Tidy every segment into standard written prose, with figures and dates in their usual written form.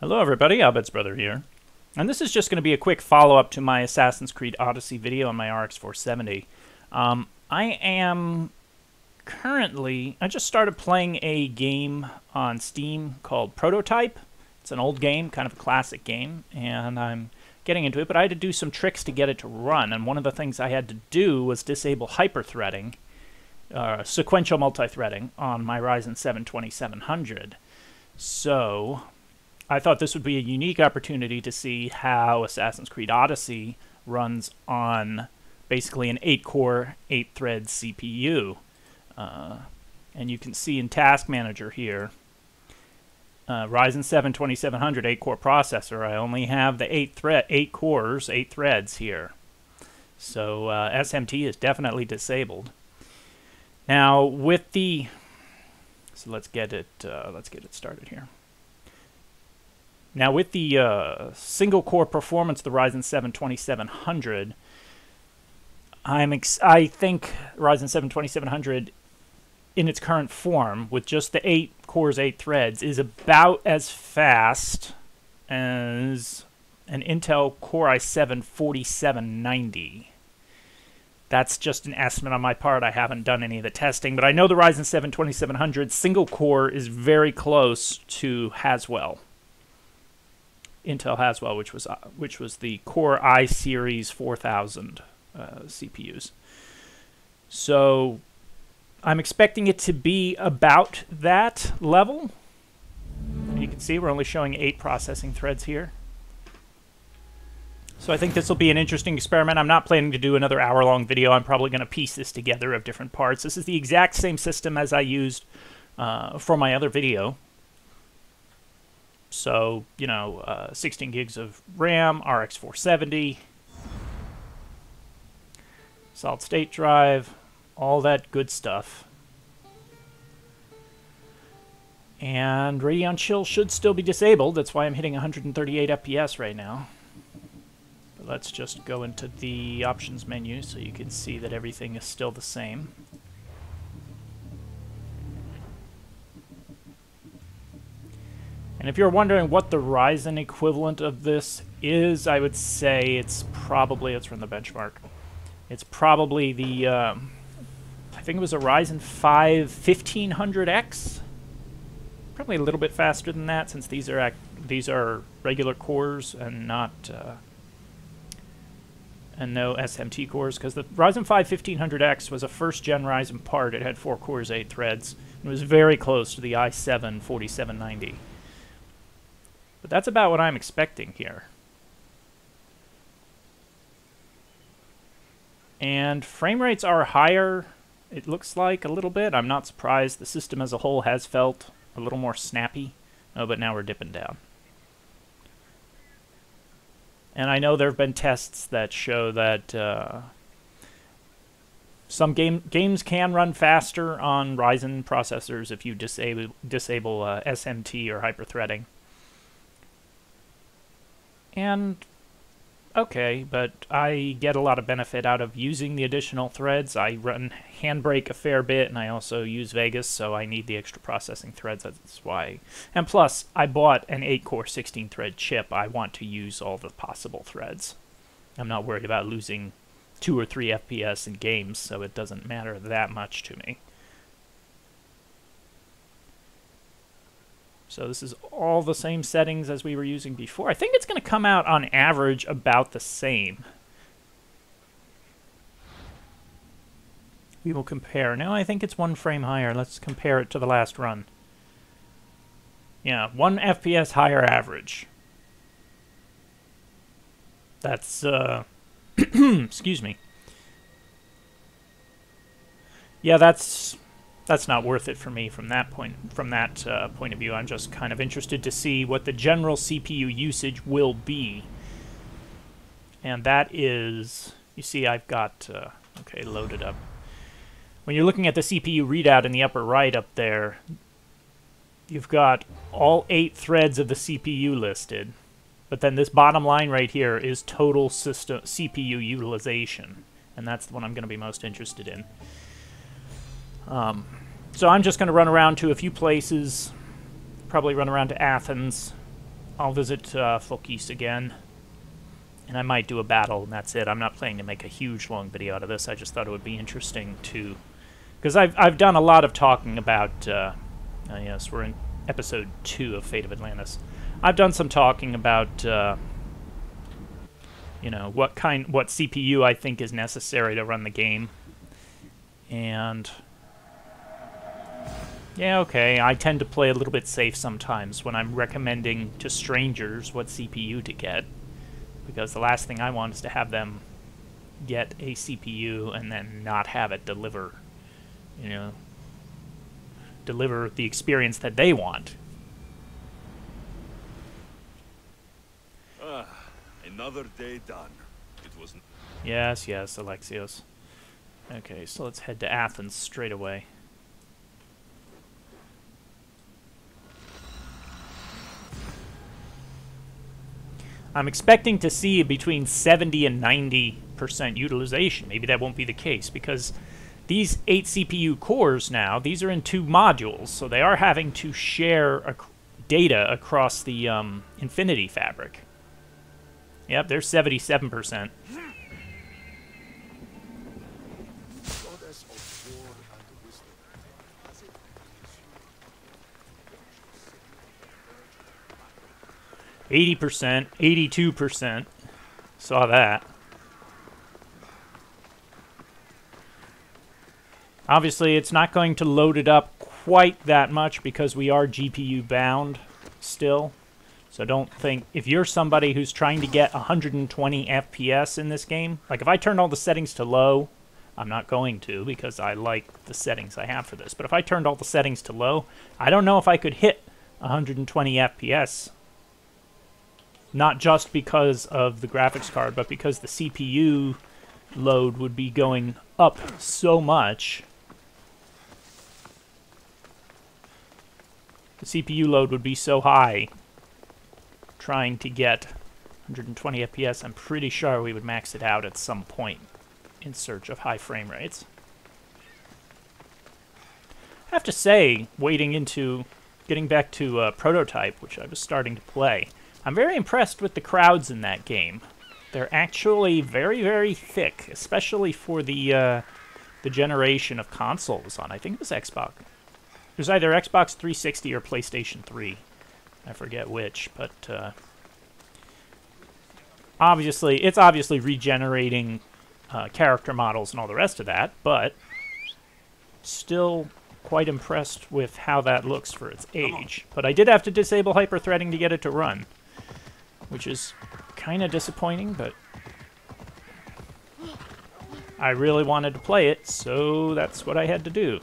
Hello everybody, Abed's brother here. And this is just going to be a quick follow-up to my Assassin's Creed Odyssey video on my RX 470. I just started playing a game on Steam called Prototype. It's an old game, kind of a classic game, and I'm getting into it, but I had to do some tricks to get it to run, and one of the things I had to do was disable hyper-threading, sequential multi-threading, on my Ryzen 7 2700. So I thought this would be a unique opportunity to see how Assassin's Creed Odyssey runs on basically an 8-core, 8-thread CPU. And you can see in Task Manager here, Ryzen 7 2700 8-core processor. I only have the 8 cores, 8 threads here. So SMT is definitely disabled. Now with the, so let's get it started here. Now with the single core performance of the Ryzen 7 2700, I think Ryzen 7 2700 in its current form with just the 8 cores, 8 threads is about as fast as an Intel Core i7 4790. That's just an estimate on my part. I haven't done any of the testing, but I know the Ryzen 7 2700 single core is very close to Haswell. Intel Haswell, which was the Core i Series 4000 CPUs. So I'm expecting it to be about that level. You can see we're only showing 8 processing threads here. So I think this will be an interesting experiment. I'm not planning to do another hour-long video. I'm probably going to piece this together of different parts. This is the exact same system as I used for my other video. So, you know, 16 gigs of RAM, RX 470, solid state drive, all that good stuff. And Radeon Chill should still be disabled. That's why I'm hitting 138 FPS right now. But let's just go into the options menu so you can see that everything is still the same. And if you're wondering what the Ryzen equivalent of this is, I would say it's probably, let's run the benchmark. It's probably the, I think it was a Ryzen 5 1500X. Probably a little bit faster than that, since these are regular cores and not, and no SMT cores. Because the Ryzen 5 1500X was a first-gen Ryzen part. It had 4 cores, 8 threads. It was very close to the i7 4790. But that's about what I'm expecting here. And frame rates are higher, it looks like, a little bit. I'm not surprised. The system as a whole has felt a little more snappy. Oh, but now we're dipping down. And I know there have been tests that show that some games can run faster on Ryzen processors if you disable SMT or hyperthreading. And, okay, but I get a lot of benefit out of using the additional threads. I run Handbrake a fair bit, and I also use Vegas, so I need the extra processing threads. That's why. And plus, I bought an 8-core 16-thread chip. I want to use all the possible threads. I'm not worried about losing 2 or 3 FPS in games, so it doesn't matter that much to me. So this is all the same settings as we were using before. I think it's going to come out on average about the same. We will compare. No, I think it's 1 frame higher. Let's compare it to the last run. Yeah, 1 FPS higher average. That's, excuse me. Yeah, that's not worth it for me from that point of view. I'm just kind of interested to see what the general CPU usage will be. And that is, you see I've got, okay, loaded up. When you're looking at the CPU readout in the upper right up there, you've got all 8 threads of the CPU listed. But then this bottom line right here is total system CPU utilization. And that's the one I'm going to be most interested in. So I'm just going to run around to a few places, probably run around to Athens, I'll visit Phokis again. And I might do a battle, and that's it. I'm not planning to make a huge, long video out of this. I just thought it would be interesting to... Because I've done a lot of talking about... yes, we're in episode 2 of Fate of Atlantis. I've done some talking about... you know, what CPU I think is necessary to run the game. And... yeah, okay, I tend to play a little bit safe sometimes when I'm recommending to strangers what CPU to get. Because the last thing I want is to have them get a CPU and then not have it deliver, you know, deliver the experience that they want. Another day done. It was... Yes, yes, Alexios. Okay, so let's head to Athens straight away. I'm expecting to see between 70 and 90% utilization. Maybe that won't be the case, because these 8 CPU cores now, these are in 2 modules, so they are having to share data across the Infinity Fabric. Yep, they're 77%. 80%, 82%. Saw that. Obviously, it's not going to load it up quite that much because we are GPU bound still. So don't think, if you're somebody who's trying to get 120 FPS in this game, like if I turned all the settings to low, I'm not going to because I like the settings I have for this, but if I turned all the settings to low, I don't know if I could hit 120 FPS. Not just because of the graphics card, but because the CPU load would be going up so much. The CPU load would be so high trying to get 120 FPS. I'm pretty sure we would max it out at some point in search of high frame rates. I have to say, getting back to Prototype, which I was starting to play, I'm very impressed with the crowds in that game. They're actually very, very thick, especially for the generation of consoles on. I think it was Xbox. It was either Xbox 360 or PlayStation 3. I forget which, but it's obviously regenerating character models and all the rest of that, but still quite impressed with how that looks for its age. But I did have to disable hyper-threading to get it to run, which is kind of disappointing, but I really wanted to play it, so that's what I had to do.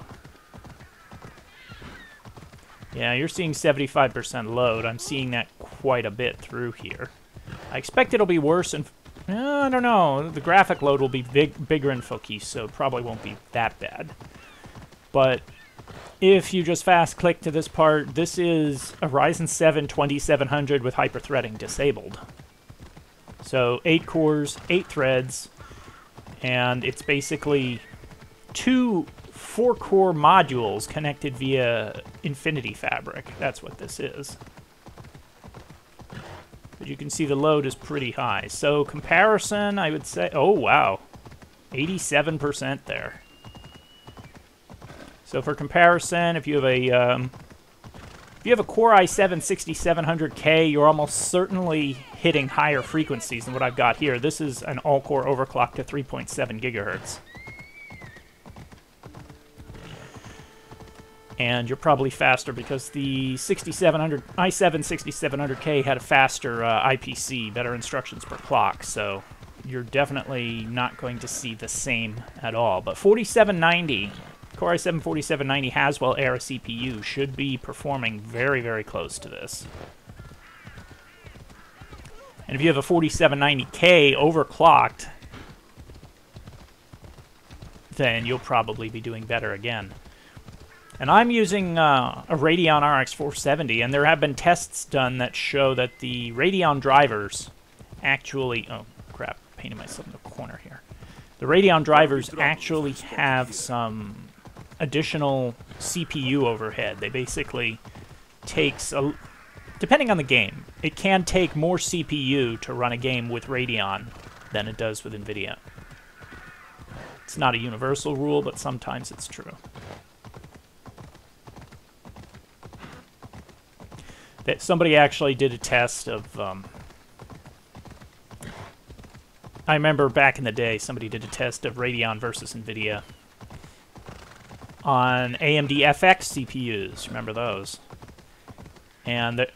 Yeah, you're seeing 75% load. I'm seeing that quite a bit through here. I expect it'll be worse, and I don't know. The graphic load will be bigger in Phokis, so it probably won't be that bad. But if you just fast-click to this part, this is a Ryzen 7 2700 with hyper-threading disabled. So 8 cores, 8 threads, and it's basically 2 4-core modules connected via Infinity Fabric. That's what this is. But you can see the load is pretty high. So comparison, I would say, oh wow, 87% there. So for comparison, if you have a Core i7-6700K, you're almost certainly hitting higher frequencies than what I've got here. This is an all-core overclock to 3.7 gigahertz. And you're probably faster because the i7-6700K had a faster IPC, better instructions per clock, so you're definitely not going to see the same at all. But 4790, Core i7-4790 Haswell era CPU should be performing very, very close to this. And if you have a 4790K overclocked, then you'll probably be doing better again. And I'm using a Radeon RX 470, and there have been tests done that show that the Radeon drivers actually... Oh, crap. Painted myself in the corner here. The Radeon drivers actually have some additional CPU overhead. They basically takes depending on the game, it can take more CPU to run a game with Radeon than it does with NVIDIA. It's not a universal rule, but sometimes it's true. That somebody actually did a test of... I remember back in the day, somebody did a test of Radeon versus NVIDIA on AMD FX CPUs. Remember those? And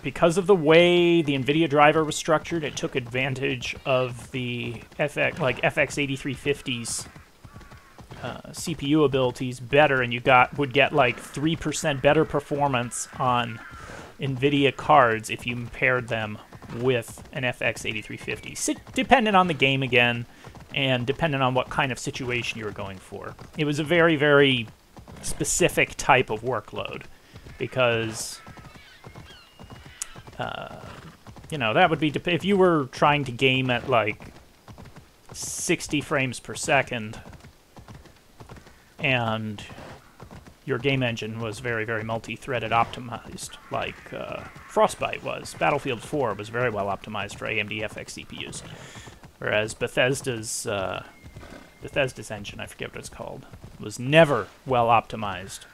because of the way the NVIDIA driver was structured, it took advantage of the FX 8350's CPU abilities better, and you would get like 3% better performance on NVIDIA cards if you paired them with an FX 8350. Dependent on the game again, and dependent on what kind of situation you were going for. It was a very, very specific type of workload, because, you know, that would be, if you were trying to game at like 60 frames per second, and your game engine was very, very multi-threaded optimized, like Frostbite was. Battlefield 4 was very well optimized for AMD FX CPUs, whereas Bethesda's engine, I forget what it's called, was never well optimized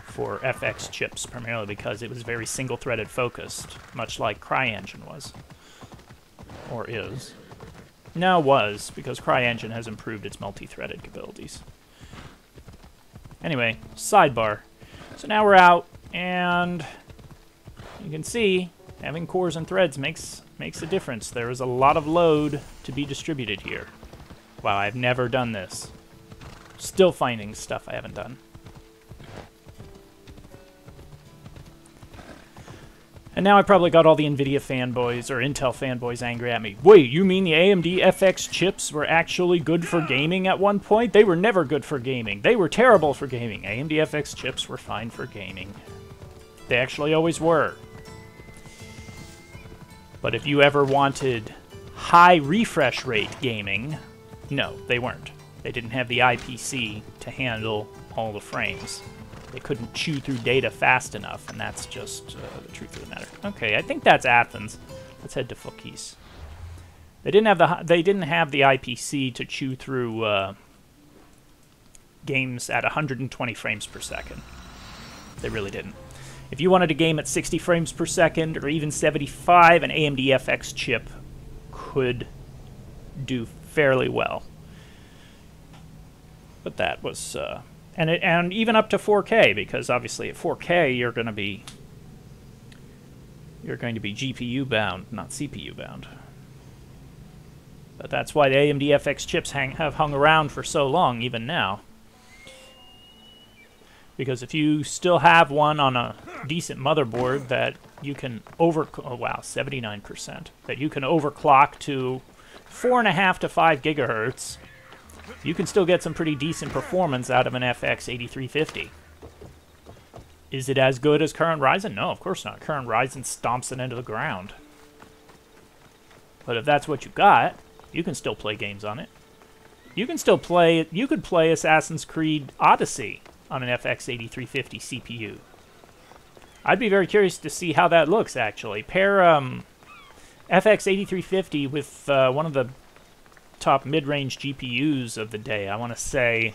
for FX chips, primarily because it was very single-threaded focused, much like CryEngine was, or is. Now was, because CryEngine has improved its multi-threaded capabilities. Anyway, sidebar. So now we're out, and you can see having cores and threads makes a difference. There is a lot of load to be distributed here. Wow, I've never done this. Still finding stuff I haven't done. And now I probably got all the NVIDIA fanboys, or Intel fanboys, angry at me. Wait, you mean the AMD FX chips were actually good for gaming at one point? They were never good for gaming. They were terrible for gaming. AMD FX chips were fine for gaming. They actually always were. But if you ever wanted high refresh rate gaming, no, they weren't. They didn't have the IPC to handle all the frames. They couldn't chew through data fast enough, and that's just the truth of the matter. Okay, I think that's Athens. Let's head to Phokis. They didn't have the IPC to chew through games at 120 frames per second. They really didn't. If you wanted a game at 60 frames per second or even 75, an AMD FX chip could do fairly well. But that was and even up to 4K, because obviously at 4K you're going to be GPU bound, not CPU bound. But that's why the AMD FX chips have hung around for so long, even now. Because if you still have one on a decent motherboard that you can oh wow, 79%, that you can overclock to 4.5 to 5 gigahertz, you can still get some pretty decent performance out of an FX 8350. Is it as good as current Ryzen? No, of course not. Current Ryzen stomps it into the ground. But if that's what you got, you can still play games on it. You can still play, you could play Assassin's Creed Odyssey on an FX 8350 CPU. I'd be very curious to see how that looks, actually. Pair FX 8350 with one of the top mid-range GPUs of the day. I want to say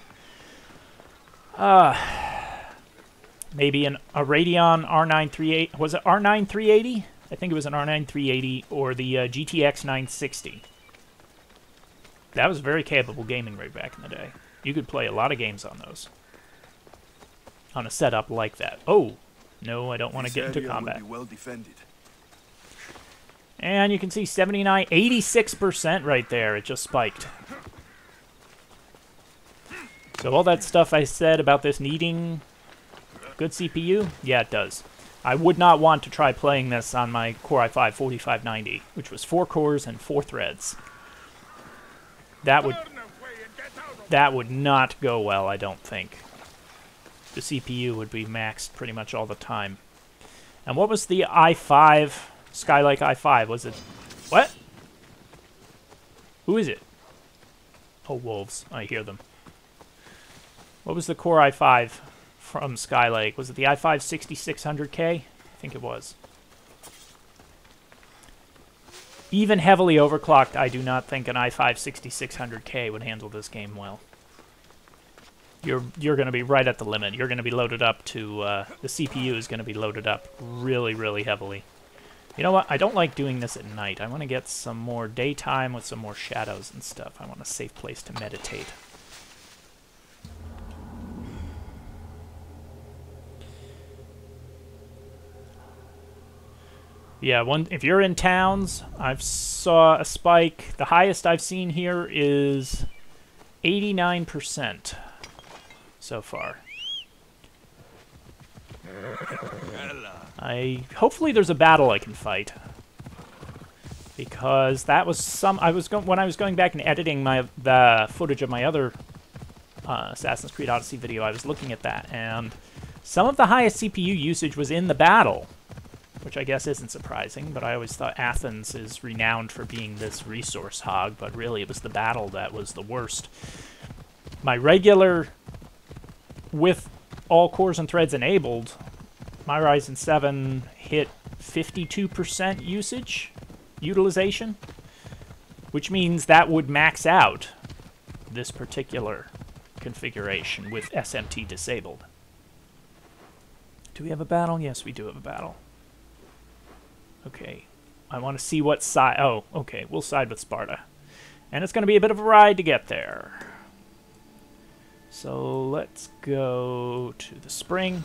maybe a Radeon R9 380. Was it R9 380? I think it was an R9 380, or the GTX 960. That was a very capable gaming rig back in the day. You could play a lot of games on those. On a setup like that. Oh, no, I don't want to get into combat. Will be well defended. And you can see 86% right there. It just spiked. So all that stuff I said about this needing good CPU, yeah, it does. I would not want to try playing this on my Core i5-4590, which was 4 cores and 4 threads. That would not go well, I don't think. The CPU would be maxed pretty much all the time. And what was the i5... Skylake i5, was it? What? Who is it? Oh, wolves. I hear them. What was the Core i5 from Skylake? Was it the i5 6600K? I think it was. even heavily overclocked, I do not think an i5 6600K would handle this game well. You're going to be right at the limit. You're going to be loaded up to, the CPU is going to be loaded up really, really heavily. You know what? I don't like doing this at night. I want to get some more daytime with some more shadows and stuff. I want a safe place to meditate. Yeah, if you're in towns, I've saw a spike. The highest I've seen here is 89%. So far. Hopefully there's a battle I can fight, because that was when I was going back and editing the footage of my other Assassin's Creed Odyssey video, I was looking at that, and some of the highest CPU usage was in the battle, which I guess isn't surprising, but I always thought Athens is renowned for being this resource hog, but really it was the battle that was the worst. My regular, with all cores and threads enabled, my Ryzen 7 hit 52% utilization, which means that would max out this particular configuration with SMT disabled. Do we have a battle? Yes, we do have a battle. Okay, I want to see what side... Oh, okay, we'll side with Sparta. And it's going to be a bit of a ride to get there. So let's go to the spring.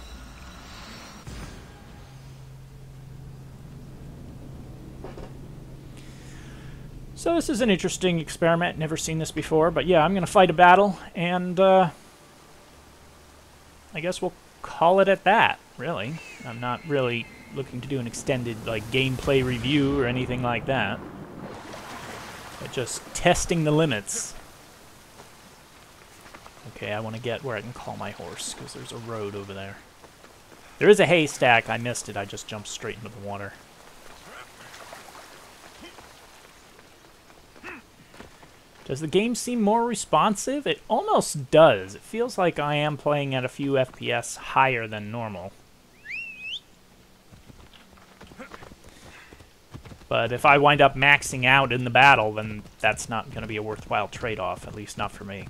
So this is an interesting experiment. Never seen this before, but yeah, I'm going to fight a battle, and I guess we'll call it at that, really. I'm not really looking to do an extended gameplay review or anything like that. But just testing the limits. Okay, I want to get where I can call my horse, because there's a road over there. There is a haystack. I missed it. I just jumped straight into the water. Does the game seem more responsive? It almost does. It feels like I am playing at a few FPS higher than normal. But if I wind up maxing out in the battle, then that's not going to be a worthwhile trade-off, at least not for me.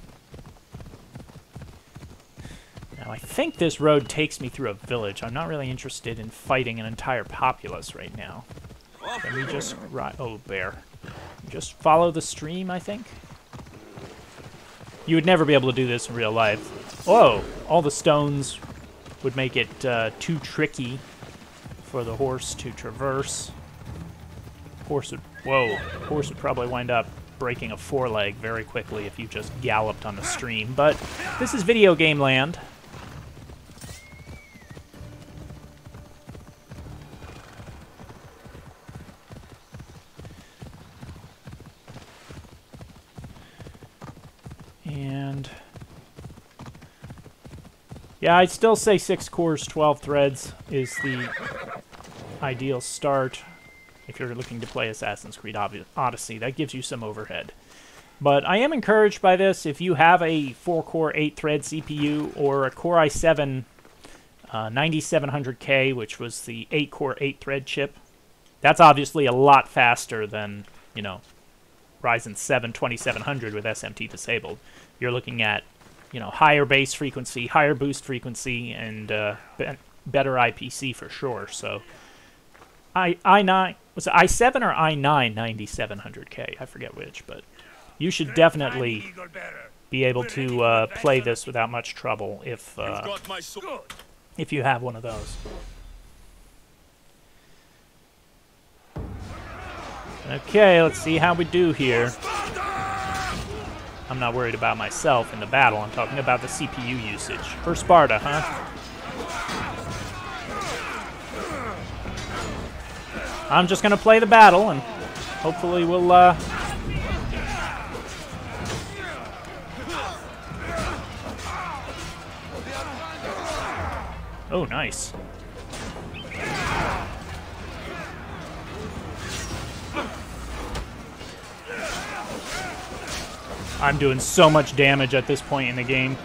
Now, I think this road takes me through a village. I'm not really interested in fighting an entire populace right now. Can we just ride... Oh, bear. Just follow the stream, I think? You would never be able to do this in real life. Whoa! All the stones would make it too tricky for the horse to traverse. Horse would probably wind up breaking a foreleg very quickly if you just galloped on the stream. But this is video game land. And yeah, I'd still say 6 cores, 12 threads is the ideal start if you're looking to play Assassin's Creed Odyssey. That gives you some overhead. But I am encouraged by this. If you have a 4-core, 8-thread CPU or a Core i7 9700K, which was the 8-core, 8-thread chip, that's obviously a lot faster than, you know, Ryzen 7 2700 with SMT disabled. You're looking at, you know, higher base frequency, higher boost frequency, and better IPC for sure. So i9, was it i7 or i9 9700K? I forget which, but you should definitely be able to play this without much trouble if you have one of those. Okay, let's see how we do here. I'm not worried about myself in the battle. I'm talking about the CPU usage. For Sparta, huh? I'm just going to play the battle, and hopefully we'll... Oh, nice. I'm doing so much damage at this point in the game.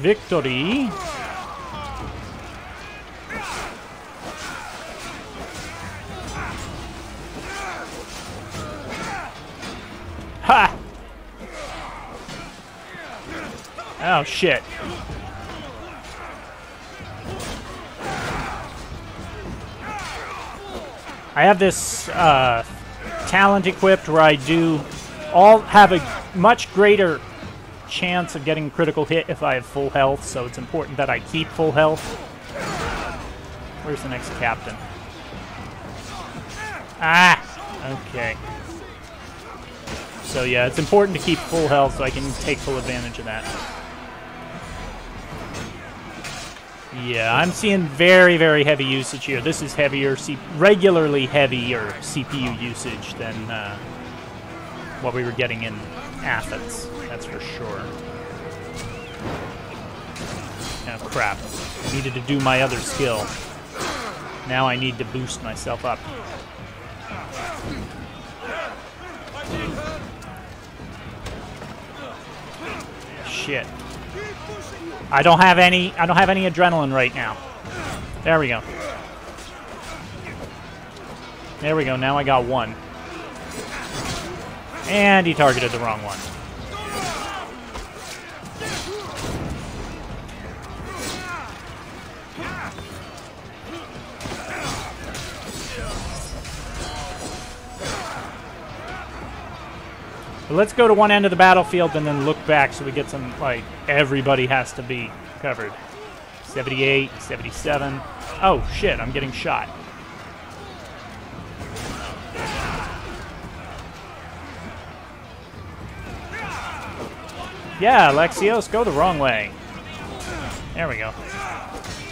Victory. Ha! Oh, shit. I have this talent equipped where I have a much greater chance of getting a critical hit if I have full health, so it's important that I keep full health. Where's the next captain? Ah! Okay. So yeah, it's important to keep full health so I can take full advantage of that. Yeah, I'm seeing very, very heavy usage here. This is regularly heavier CPU usage than what we were getting in Athens. That's for sure. Oh, crap. I needed to do my other skill. Now I need to boost myself up. Shit. I don't have any adrenaline right now. There we go. There we go. Now I got one. And he targeted the wrong one. But let's go to one end of the battlefield and then look back so we get some, like, everybody has to be covered. 78, 77. Oh, shit, I'm getting shot. Yeah, Alexios, go the wrong way. There we go.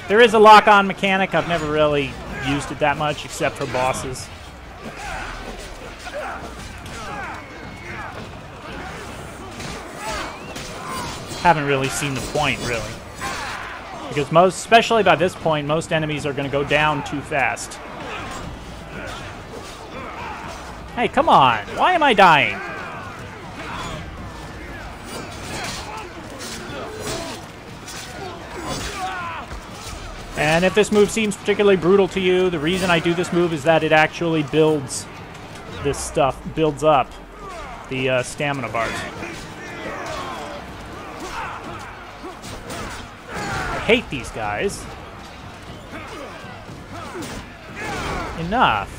There is a lock-on mechanic. I've never really used it that much, except for bosses. Haven't really seen the point, really. Because especially by this point, most enemies are going to go down too fast. Hey, come on! Why am I dying? And if this move seems particularly brutal to you, the reason I do this move is that it actually builds this stuff, builds up the stamina bars. I hate these guys. Enough.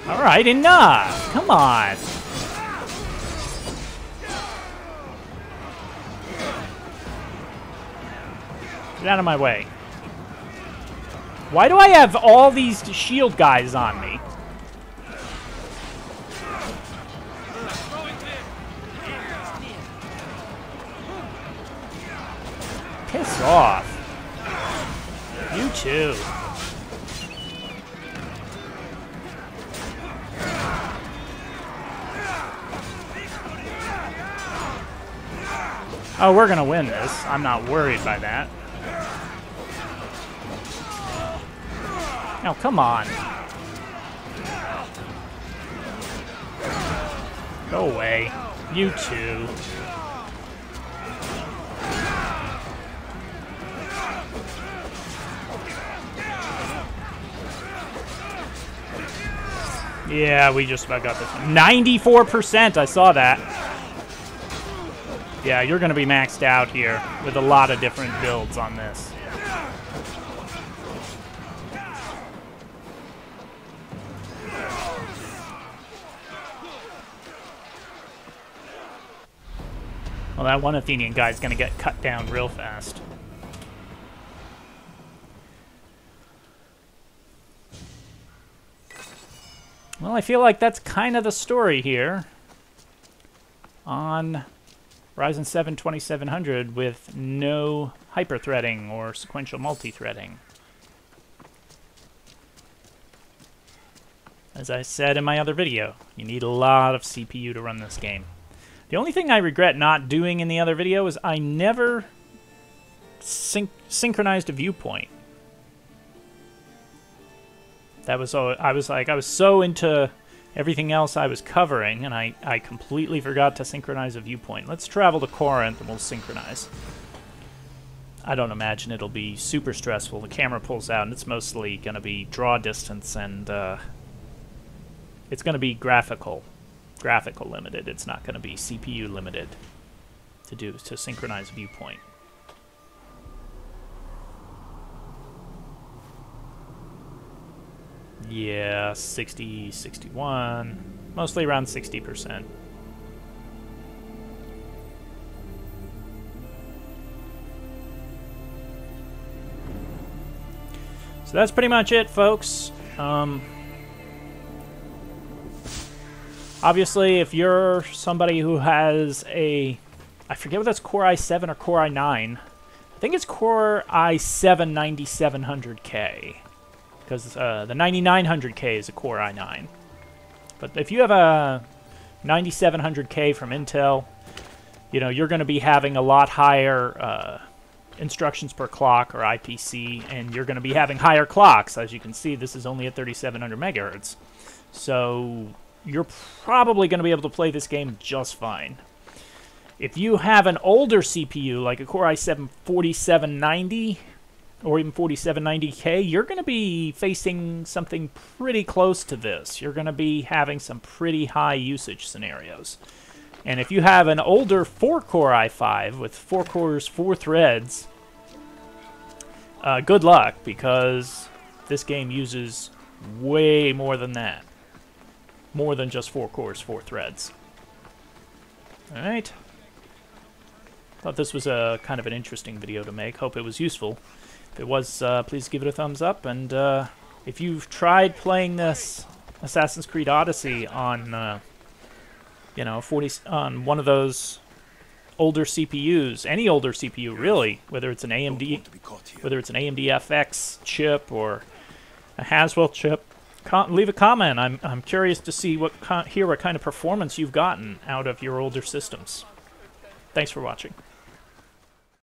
Alright, enough! Come on! Get out of my way. Why do I have all these shield guys on me? Piss off. You too. Oh, we're gonna win this. I'm not worried by that. Oh, come on. Go away. You too. Yeah, we just about got this one. 94%! I saw that. Yeah, you're going to be maxed out here with a lot of different builds on this. Well, that one Athenian guy's going to get cut down real fast. Well, I feel like that's kind of the story here on Ryzen 7 2700 with no hyper-threading or sequential multi-threading. As I said in my other video, you need a lot of CPU to run this game. The only thing I regret not doing in the other video is I never synchronized a viewpoint. That was I was so into everything else I was covering, and I completely forgot to synchronize a viewpoint. Let's travel to Corinth and we'll synchronize. I don't imagine it'll be super stressful. The camera pulls out and it's mostly going to be draw distance, and it's going to be graphical limited. It's not going to be CPU limited to synchronize viewpoint. Yeah, 60, 61, mostly around 60%. So that's pretty much it, folks. Obviously, if you're somebody who has a, I forget whether that's Core i7 or Core i9. I think it's Core i7 9700K. Because the 9900K is a Core i9. But if you have a 9700K from Intel, you know, you're going to be having a lot higher instructions per clock, or IPC, and you're going to be having higher clocks. As you can see, this is only at 3700 megahertz. So you're probably going to be able to play this game just fine. If you have an older CPU, like a Core i7 4790, or even 4790K, you're going to be facing something pretty close to this. You're going to be having some pretty high usage scenarios. And if you have an older 4-core i5 with 4 cores, 4 threads, good luck, because this game uses way more than that. More than just 4 cores, 4 threads. Alright. Thought this was a kind of an interesting video to make. Hope it was useful. If it was, please give it a thumbs up, and if you've tried playing this Assassin's Creed Odyssey on, you know, on one of those older CPUs, any older CPU really, whether it's an AMD FX chip or a Haswell chip, leave a comment. I'm curious to see what kind of performance you've gotten out of your older systems. Thanks for watching.